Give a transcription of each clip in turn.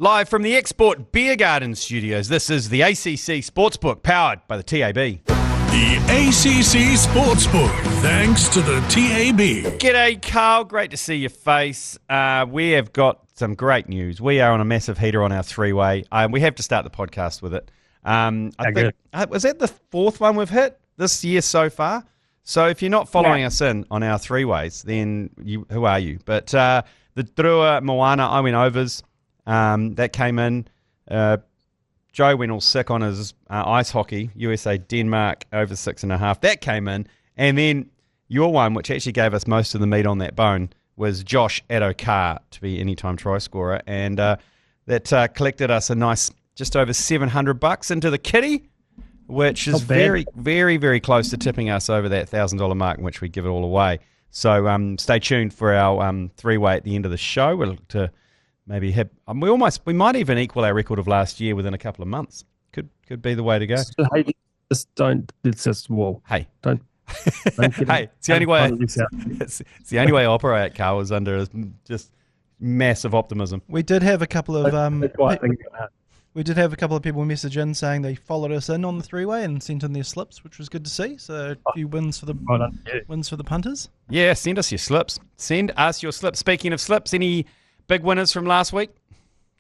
Live from the Export Beer Garden Studios, this is the ACC SportsBook, powered by the TAB. The ACC Sportsbook, thanks to the TAB. G'day, Karl. Great to see your face. We have got some great news. We are on a massive heater on our ThreeWay. We have to start the podcast with it. I think was that the fourth one we've hit this year so far? So if you're not following us in on our ThreeWays, then who are you? But the Drua Moana, I went overs. That came in. Joe went all sick on his ice hockey, USA Denmark over 6.5. That came in. And then your one, which actually gave us most of the meat on that bone, was Josh Addo-Carr to be anytime try scorer. And that collected us a nice just over $700 into the kitty, which is very, very, very close to tipping us over that $1,000 mark in which we give it all away. So stay tuned for our three-way at the end of the show. We'll look to maybe have we might even equal our record of last year within a couple of months. Could be the way to go. So, hey, don't it's the only way. It's the only way I operate, Karl, is under just massive optimism. We did have a couple of people message in saying they followed us in on the three-way and sent in their slips, which was good to see. So a few wins for the punters. Yeah, send us your slips. Speaking of slips, any big winners from last week?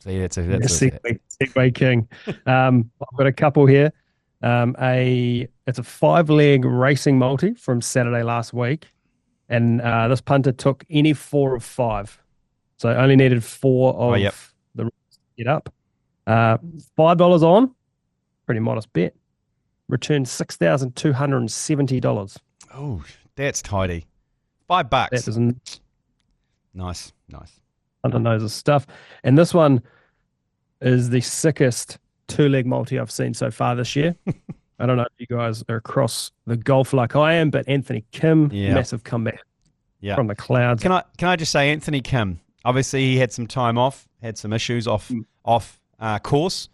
See, that's Segway King. I've got a couple here. It's a 5-leg racing multi from Saturday last week, and this punter took any 4 of 5, so only needed 4 of the to get up. $5 on, pretty modest bet. Returned $6,270. Oh, that's tidy. $5. That isn't nice. Under knows his stuff. And this one is the sickest 2-leg multi I've seen so far this year. I don't know if you guys are across the golf like I am, but Anthony Kim, massive comeback from the clouds. Can I just say, Anthony Kim, obviously he had some time off, had some issues off course,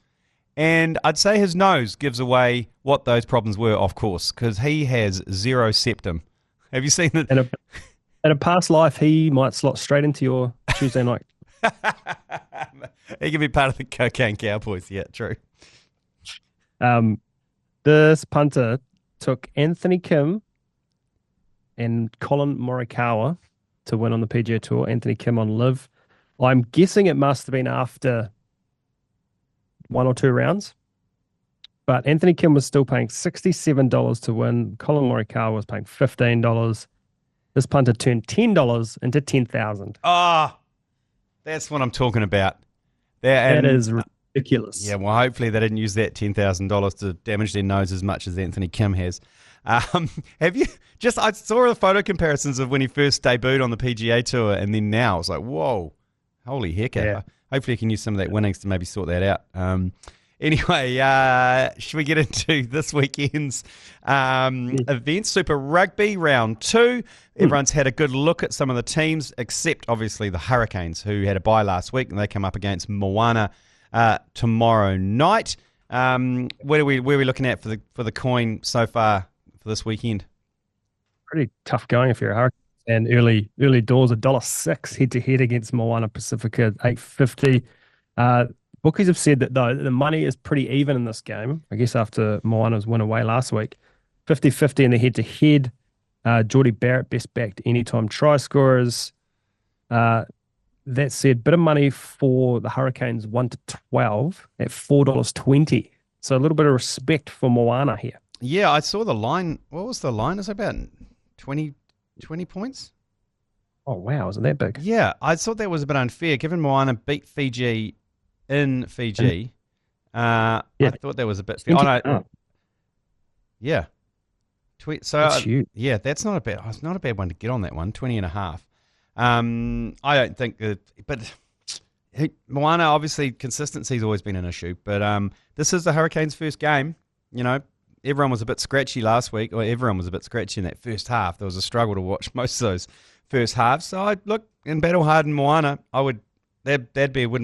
and I'd say his nose gives away what those problems were off course, because he has 0 septum. Have you seen that? In a past life, he might slot straight into your Tuesday night. He could be part of the Cocaine Cowboys. Yeah, true. This punter took Anthony Kim and Colin Morikawa to win on the PGA Tour. Anthony Kim on live. I'm guessing it must have been after 1 or 2 rounds. But Anthony Kim was still paying $67 to win. Colin Morikawa was paying $15. This punter turned $10 into $10,000. Ah, that's what I'm talking about. That is ridiculous. Yeah, well, hopefully they didn't use that $10,000 to damage their nose as much as Anthony Kim has. Have you just? I saw the photo comparisons of when he first debuted on the PGA Tour, and then now. I was like, whoa, holy heck! Yeah. Hopefully, you can use some of that winnings to maybe sort that out. Anyway, should we get into this weekend's events? Super Rugby Round 2. Everyone's had a good look at some of the teams, except obviously the Hurricanes, who had a bye last week, and they come up against Moana tomorrow night. Where are we looking at for the coin so far for this weekend? Pretty tough going if you're a Hurricane. And early doors, $1.06 head-to-head against Moana Pacifica, $8.50. Bookies have said that, though, the money is pretty even in this game, I guess after Moana's win away last week. 50-50 in the head-to-head. Geordie Barrett, best backed anytime try scorers. That said, bit of money for the Hurricanes 1-12 at $4.20. So a little bit of respect for Moana here. Yeah, I saw the line. What was the line? It's about 20 points? Oh, wow. Isn't that big? Yeah, I thought that was a bit unfair, given Moana beat Fiji in Fiji. I thought that was a bit fair. Yeah. That's huge. Yeah, that's not a bad. It's not a bad one to get on that one. 20.5. I don't think that, but Moana, obviously consistency's always been an issue. But this is the Hurricanes' first game. You know, everyone was a bit scratchy last week, or everyone was a bit scratchy in that first half. There was a struggle to watch most of those first halves. So I look in battle hardened Moana. Wouldn't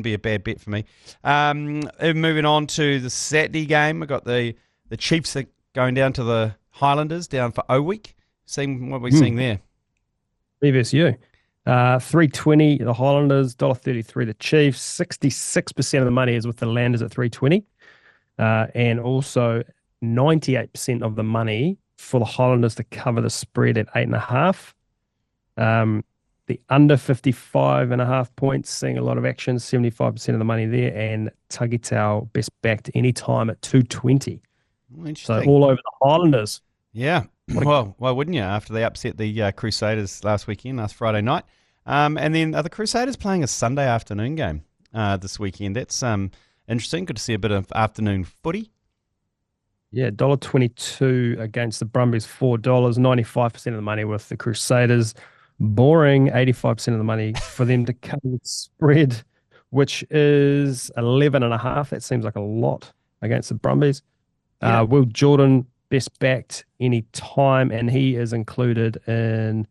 be a bad bet for me. Moving on to the Saturday game, I got the Chiefs going down to the Highlanders down for O Week. Seeing what we're seeing there. Me versus you. $3.20 the Highlanders, $1.33 the Chiefs. 66% of the money is with the Landers at $3.20, and also 98% of the money for the Highlanders to cover the spread at 8.5. The under 55.5 points, seeing a lot of action, 75% of the money there, and Tagitau best backed any time at 220. So all over the Highlanders. Yeah. Well, why wouldn't you? After they upset the Crusaders last Friday night. And then are the Crusaders playing a Sunday afternoon game this weekend? That's interesting. Good to see a bit of afternoon footy. Yeah, $1.22 against the Brumbies, $4. 95% of the money with the Crusaders. Boring, 85% of the money for them to cover the spread, which is 11.5. That seems like a lot against the Brumbies. Yeah. Will Jordan best backed any time, and he is included in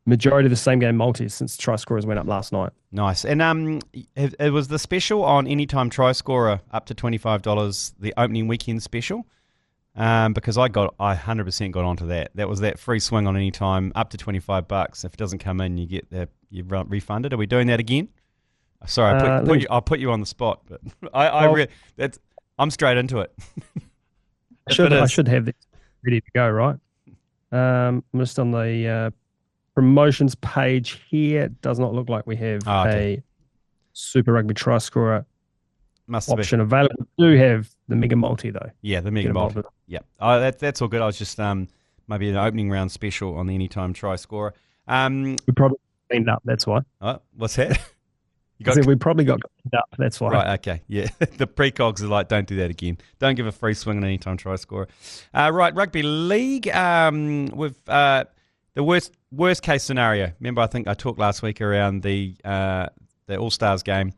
majority of the same game multis since try scorers went up last night. Nice. And it was the special on anytime try scorer up to $25, the opening weekend special. Because I 100% got onto that. That was that free swing on any time up to $25. If it doesn't come in, you get you refunded. Are we doing that again? Sorry, I'll put you on the spot, but I'm straight into it. I should have this ready to go, right? I'm just on the promotions page here. It does not look like we have a Super Rugby try scorer option available. We do have the Mega Multi, though. Yeah, the Mega Multi. Yeah. Oh, that's all good. I was just maybe an opening round special on the anytime try scorer. We probably cleaned up, that's why. Oh, what's that? We probably got cleaned up, that's why. Right, okay. Yeah. The precogs are like, don't do that again. Don't give a free swing on anytime try scorer. Right, Rugby League. With the worst case scenario. Remember, I think I talked last week around the All-Stars game.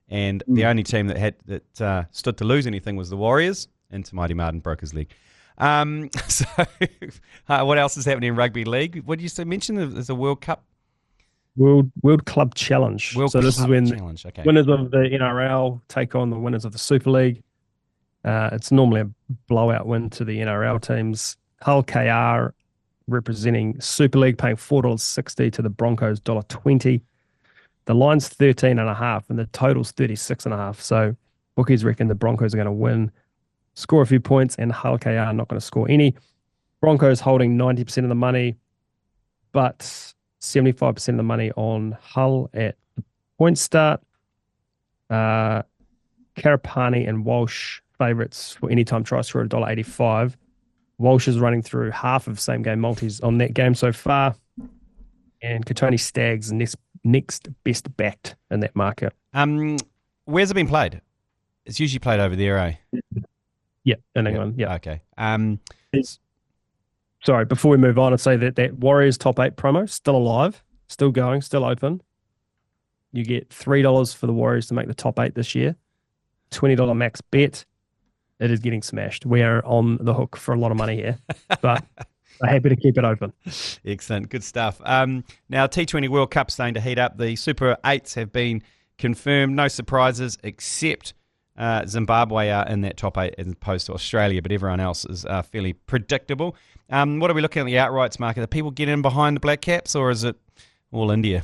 And the only team that stood to lose anything was the Warriors, and Mighty Martin broke his leg. So what else is happening in Rugby League? What did you mention? There's a World Cup? World Club Challenge. This is when winners of the NRL take on the winners of the Super League. It's normally a blowout win to the NRL teams. Hull KR representing Super League paying $4.60 to the Broncos $1.20. The line's 13.5 and the total's 36.5. So bookies reckon the Broncos are going to win, score a few points, and Hull KR are not going to score any. Broncos holding 90% of the money, but 75% of the money on Hull at the point start. Karapani and Walsh favourites for anytime try scorer $1.85. Walsh is running through half of same game multis on that game so far. And Katoni Staggs next best backed in that market. Where's it been played? It's usually played over there, eh? Yeah, in England. Yeah. Okay. Sorry, before we move on, I'd say that Warriors top 8 promo still alive, still going, still open. You get $3 for the Warriors to make the top 8 this year. $20 max bet. It is getting smashed. We are on the hook for a lot of money here, but I'm happy to keep it open. Excellent. Good stuff. Now, T20 World Cup starting to heat up. The Super 8s have been confirmed. No surprises except Zimbabwe are in that top 8 as opposed to Australia, but everyone else is fairly predictable. What are we looking at the outrights market? Are people getting in behind the Black Caps, or is it all India?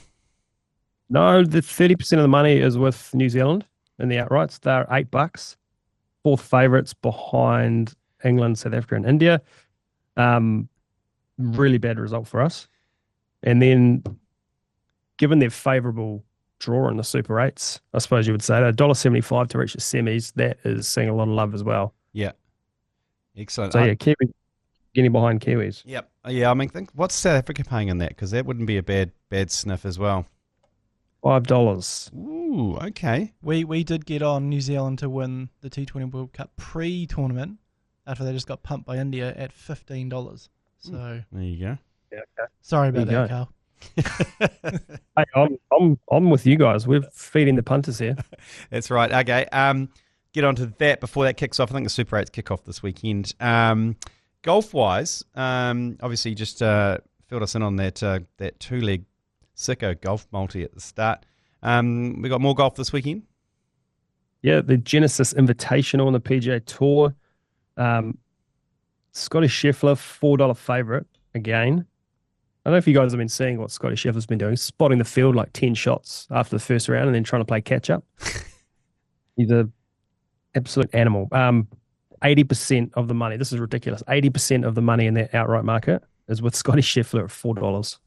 No, the 30% of the money is with New Zealand in the outrights. They're $8. Fourth favourites behind England, South Africa, and India. Really bad result for us. And then, given their favourable draw in the Super 8s, I suppose you would say that $1.75 to reach the semis, that is seeing a lot of love as well. Yeah. Excellent. So, Kiwi getting behind Kiwis. Yep. Yeah, I mean, what's South Africa paying in that? Because that wouldn't be a bad sniff as well. $5. Ooh, okay. We did get on New Zealand to win the T20 World Cup pre-tournament after they just got pumped by India at $15. So there you go. Yeah, okay. Sorry about that, Karl. Hey, I'm with you guys. We're feeding the punters here. That's right. Okay. Get on to that before that kicks off. I think the Super 8s kick off this weekend. Golf-wise, obviously just filled us in on that two-leg sicko golf multi at the start. We got more golf this weekend. Yeah, the Genesis Invitational on the PGA Tour. Scotty Scheffler, $4 favourite again. I don't know if you guys have been seeing what Scotty Scheffler's been doing, spotting the field like 10 shots after the first round and then trying to play catch up. He's an absolute animal. 80% of the money, this is ridiculous, 80% of the money in that outright market is with Scotty Scheffler at $4.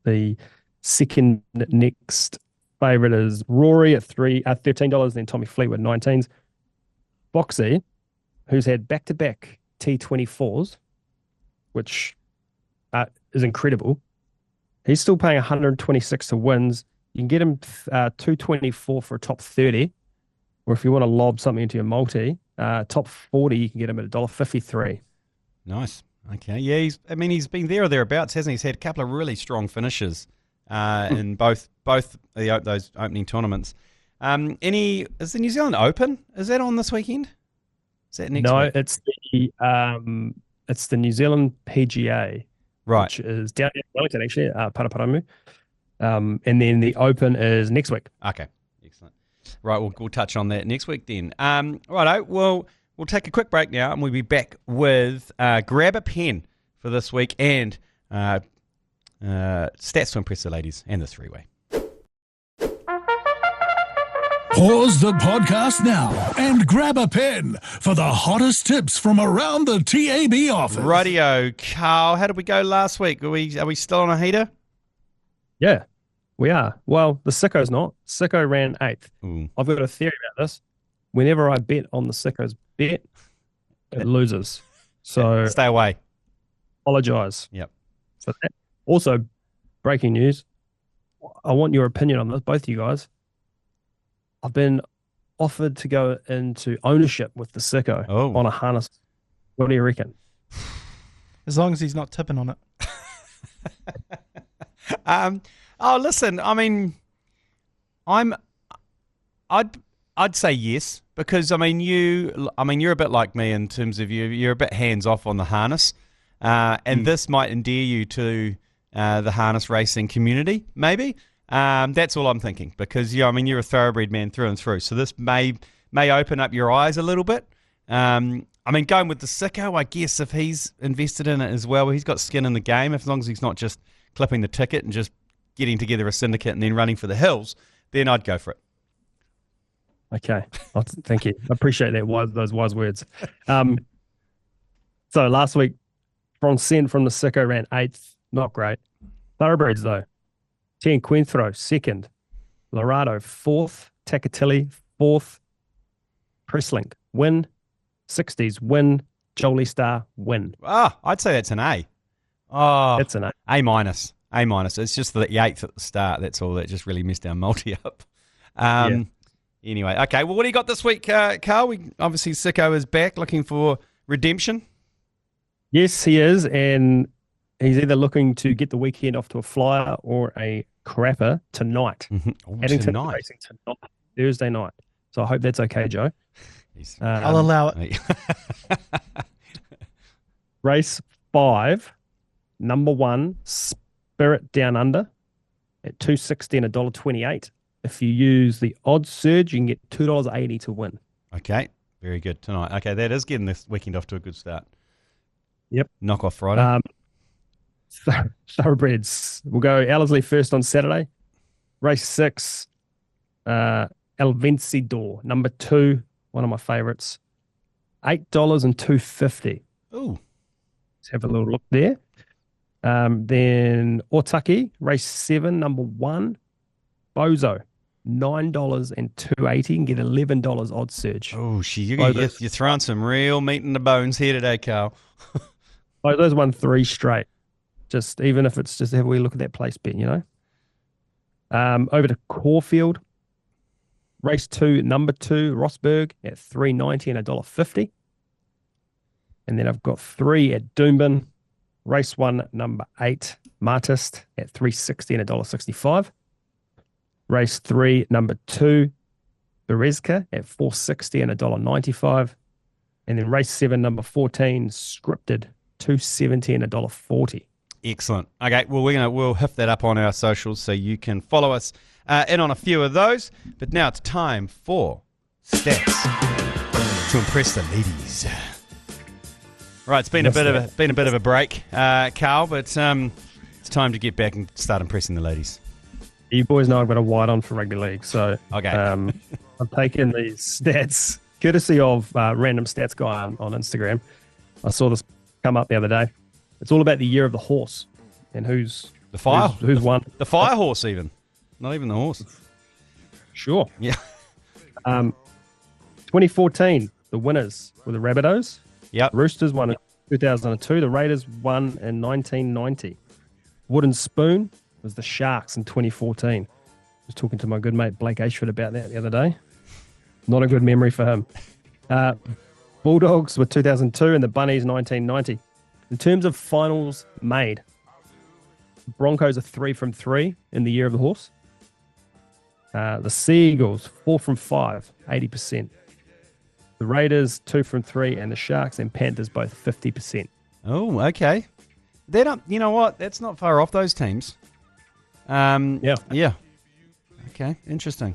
The second next favourite is Rory at $13, then Tommy Fleetwood 19s. Boxy, who's had back-to-back T24s, which is incredible. He's still paying 126 to wins. You can get him 224 for a top 30, or if you want to lob something into your multi, top 40, you can get him at $1.53. Nice. Okay. Yeah, he's been there or thereabouts, hasn't he? He's had a couple of really strong finishes in both those opening tournaments. Is the New Zealand Open? Is that on this weekend? Is that next week? No, it's the New Zealand PGA. Right. Which is down in Wellington, actually, Paraparamu. And then the Open is next week. Okay, excellent. Right, we'll touch on that next week then. Righto, well, we'll take a quick break now, and we'll be back with Grab a Pen for this week and Stats to Impress the Ladies and the Three-Way. Pause the podcast now and grab a pen for the hottest tips from around the TAB office. Rightio, Karl, how did we go last week? Are we still on a heater? Yeah, we are. Well, the Sicko's not. Sicko ran 8th. Ooh. I've got a theory about this. Whenever I bet on the Sicko's bet, it loses. So stay away. Apologise. Yep. For that. Also, breaking news. I want your opinion on this, both of you guys. I've been offered to go into ownership with the Sicko on a harness. What do you reckon? As long as he's not tipping on it. Listen, I mean, I'd say yes, because you're a bit like me in terms of you're a bit hands off on the harness, and this might endear you to the harness racing community, maybe. That's all I'm thinking, because you're a thoroughbred man through and through. So this may open up your eyes a little bit. Going with the Sicko, I guess if he's invested in it as well, he's got skin in the game. As long as he's not just clipping the ticket and just getting together a syndicate and then running for the hills, then I'd go for it. Okay, thank you. I appreciate those wise words. So last week, Bronson from the Sicko ran 8th. Not great. Thoroughbreds though. Ten Quenthro, 2nd. Lorado, 4th. Takatili, 4th. Presslink, win. 60s, win. Jolie Star, win. I'd say that's an A. Oh, it's an A. A minus. A minus. It's just the 8th at the start. That's all. That just really messed our multi up. Anyway, okay. Well, what do you got this week, Karl? Obviously, Sicko is back looking for redemption. Yes, he is. And he's either looking to get the weekend off to a flyer or a crapper tonight. Addington racing tonight, Thursday night. So I hope that's okay, Joe. I'll allow it. Race 5, number 1, Spirit Down Under at $2.60 and $1.28. If you use the odds surge, you can get $2.80 to win. Okay, very good tonight. Okay, that is getting this weekend off to a good start. Yep. Knock off Friday. Thoroughbreds. We'll go Ellerslie first on Saturday. Race 6, El Vencedor, number 2, one of my favourites. $8 and $2.50. Ooh. Let's have a little look there. Then Otaki, race 7, number 1. Bozo, $9 and $2.80 and get $11 odds surge. Oh, you're throwing some real meat in the bones here today, Karl. Bozo's won 3 straight. Just even if it's just have we look at that place bet, Over to Caulfield, race 2, number 2, Rosberg at $3.90 and $1.50. And then I've got 3 at Doomben, race 1, number 8, Martist at $3.60 and $1.65. Race 3, number 2, Berezka at $4.60 and $1.95. And then race 7, number 14, Scripted, $2.70 and $1.40. Excellent. Okay, well, we'll hoof that up on our socials so you can follow us in on a few of those. But now it's time for Stats to Impress the Ladies. Right, it's been a bit of a break, Karl, but It's time to get back and start impressing the ladies. You boys know I've got a white on for rugby league, so okay. I'm taking these stats courtesy of random stats guy on Instagram. I saw this come up the other day. It's all about the year of the horse and who's won. The fire horse, even not even the horse. Sure. Yeah. 2014, the winners were the Rabbitohs. Yep. Roosters won in 2002. The Raiders won in 1990. Wooden Spoon was the Sharks in 2014. I was talking to my good mate Blake Ashford about that the other day. Not a good memory for him. Bulldogs were 2002 and the Bunnies 1990. In terms of finals made, the Broncos are 3 from 3 in the year of the horse. The Seagulls 4 from 5, 80%. The Raiders 2 from 3, and the Sharks and Panthers both 50%. Oh, okay. They're not. You know what? That's not far off those teams. Yeah. Okay, interesting.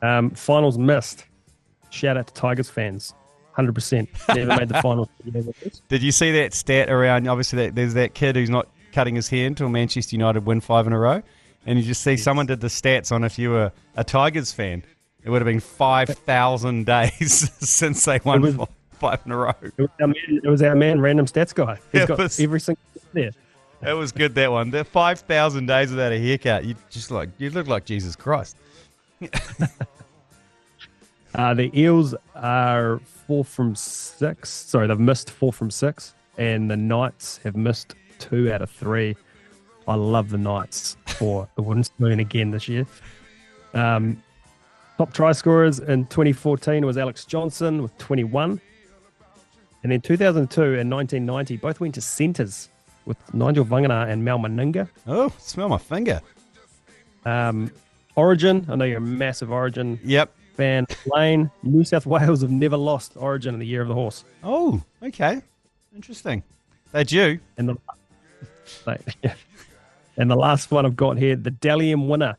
Finals missed. Shout out to Tigers fans. 100%. Never made the finals. Did you see that stat around? Obviously, there's that kid who's not cutting his hair until Manchester United win 5 in a row. And you just see someone did the stats on if you were a Tigers fan. It would have been 5,000 days since they won 5 in a row. It was our man, random stats guy. He's got every single there. That was good, that one. The 5,000 days without a haircut. You look like Jesus Christ. The Eels are 4 from 6. Sorry, they've missed 4 from 6. And the Knights have missed 2 out of 3. I love the Knights for the Wooden Spoon again this year. Top try scorers in 2014 was Alex Johnson with 21. And then 2002 and 1990 both went to centres with Nigel Vangana and Mal Meninga. Oh, smell my finger. Origin, I know you're a massive Origin fan. Lane, New South Wales have never lost Origin in the year of the horse. Oh, okay. Interesting. They're due. And the last one I've got here, the Dalian winner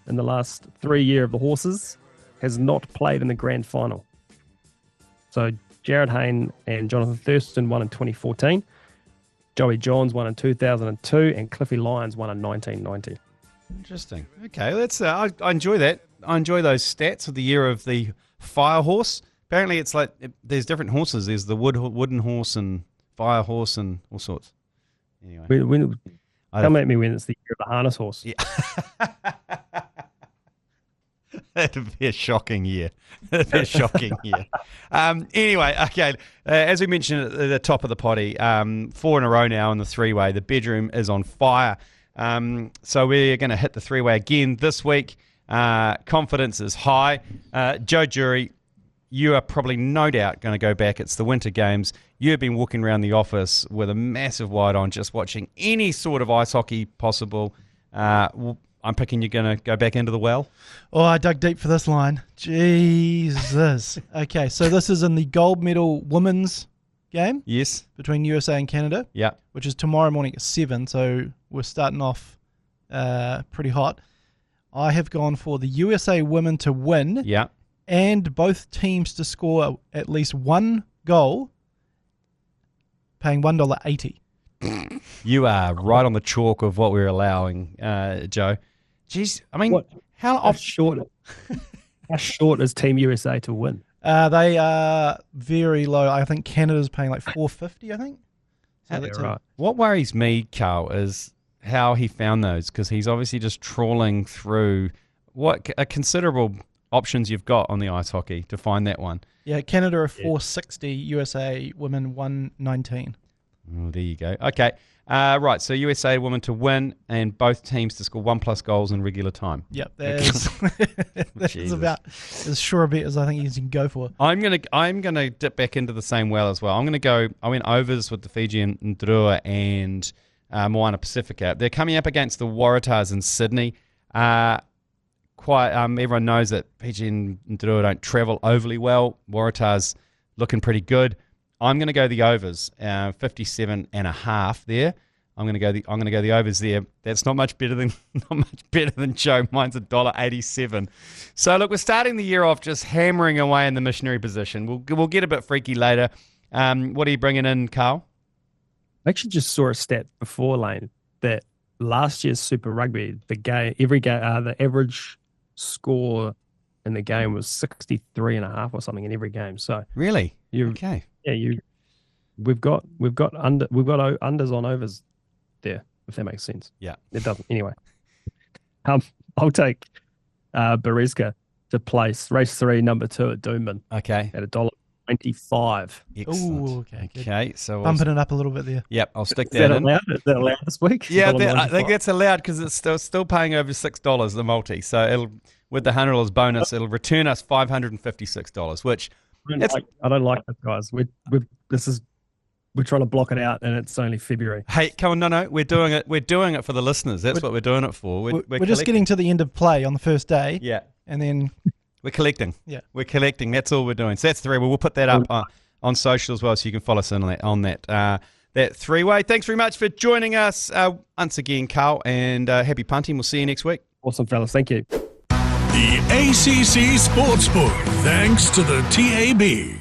in the last 3 year of the horses has not played in the grand final. So Jared Hayne and Jonathan Thurston won in 2014. Joey Johns won in 2002 and Cliffy Lyons won in 1990. Interesting. Okay, let's. I enjoy that. I enjoy those stats of the year of the fire horse. Apparently, it's like there's different horses. There's the wooden horse and fire horse and all sorts. Anyway, come at me when it's the year of the harness horse. Yeah. That'd be a shocking year. Anyway, okay. As we mentioned at the top of the potty, 4 in a row now in the ThreeWay. The bedroom is on fire. So we're going to hit the ThreeWay again this week. Confidence is high. Joe Jury, you are probably no doubt going to go back. It's the Winter Games. You've been walking around the office with a massive wide on, just watching any sort of ice hockey possible. I'm picking you're going to go back into the well. Oh, I dug deep for this line. Jesus. Okay, so this is in the gold medal women's game. Yes. Between USA and Canada. Yeah. Which is tomorrow morning at 7, so we're starting off pretty hot. I have gone for the USA women to win. Yeah. And both teams to score at least one goal, paying $1.80. You are right on the chalk of what we're allowing, Joe. Jeez, I mean, how short is Team USA to win? They are very low. I think Canada's paying like $4.50, I think. So that's right. What worries me, Karl, is how he found those, because he's obviously just trawling through what a considerable options you've got on the ice hockey to find that one. Yeah, Canada are $4.60, USA women $1.19. Oh, there you go. Okay. Right, so USA women to win and both teams to score 1+ goals in regular time. Yep, that is about as sure a bet as I think you can go for. I'm gonna dip back into the same well as well. I went overs with the Fiji and Ndrua and Moana Pacifica. They're coming up against the Waratahs in Sydney. Everyone knows that Fiji and Ndrua don't travel overly well. Waratahs looking pretty good. I'm going to go the overs, 57.5 there. I'm going to go the overs there. That's not much better than Joe. Mine's $1.87. So look, we're starting the year off just hammering away in the missionary position. We'll get a bit freaky later. What are you bringing in, Karl? I actually just saw a stat before, Lane. that last year's Super Rugby, the average score in the game was 63.5 or something in every game. So really, okay, yeah, we've got unders on overs there, if that makes sense. Yeah, it doesn't anyway. I'll take Bereska to place race 3, number 2 at Doomben. Okay, at $1.25. Excellent. Ooh, okay, so bumping it up a little bit there. Yep, I'll stick that in. Is that allowed this week? Yeah, I think that's allowed because it's still paying over $6 the multi. So it'll, with the $100 bonus, it'll return us $556, which I don't like this, guys. We're trying to block it out, and it's only February. Hey, come on, no, we're doing it. We're doing it for the listeners. That's what we're doing it for. We're just getting to the end of play on the first day. Yeah, and then we're collecting. Yeah, we're collecting. That's all we're doing. So that's ThreeWay. We'll put that up on social as well, so you can follow us on that. That ThreeWay. Thanks very much for joining us once again, Karl, and happy punting. We'll see you next week. Awesome, fellas. Thank you. The ACC Sportsbook, thanks to the TAB.